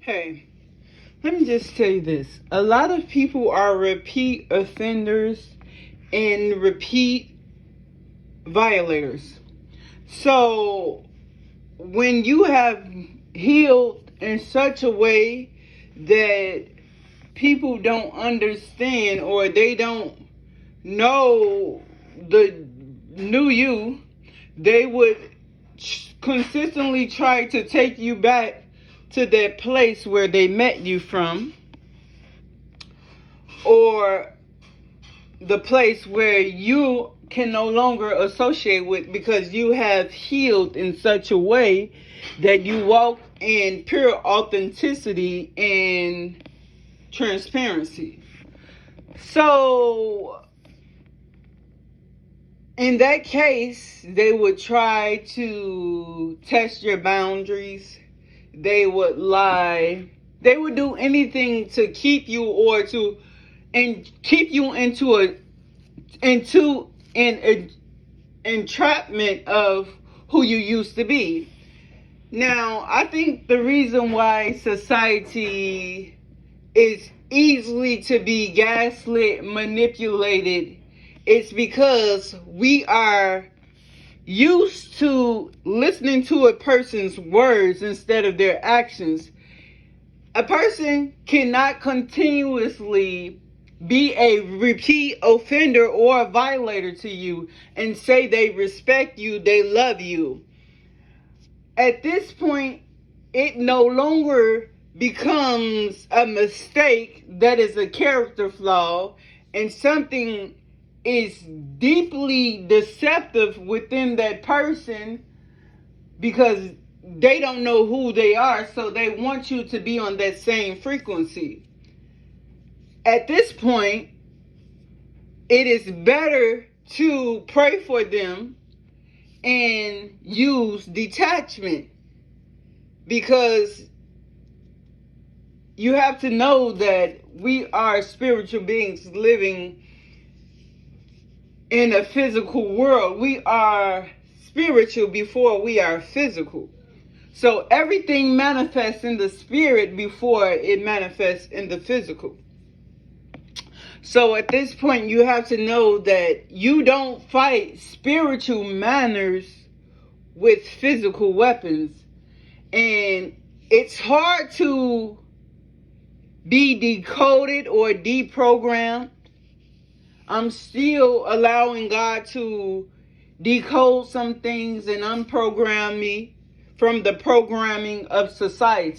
Hey, let me just tell you this. A lot of people are repeat offenders and repeat violators. So, when you have healed in such a way that people don't understand or they don't know the new you, they would consistently try to take you back to that place where they met you from, or the place where you can no longer associate with, because you have healed in such a way that you walk in pure authenticity and transparency. So in that case, they would try to test your boundaries. They would lie. They would do anything to keep you or to keep you into an entrapment of who you used to be. Now, I think the reason why society is easily to be gaslit, manipulated, is because we are used to listening to a person's words instead of their actions. A person cannot continuously be a repeat offender or a violator to you and say they respect you, they love you. At this point, it no longer becomes a mistake that is a character flaw, and something is deeply deceptive within that person because they don't know who they are, so they want you to be on that same frequency. At this point, it is better to pray for them and use detachment, because you have to know that we are spiritual beings living in a physical world. We are spiritual before we are physical. So everything manifests in the spirit before it manifests in the physical. So at this point, you have to know that you don't fight spiritual manners with physical weapons. And it's hard to be decoded or deprogrammed. I'm still allowing God to decode some things and unprogram me from the programming of society.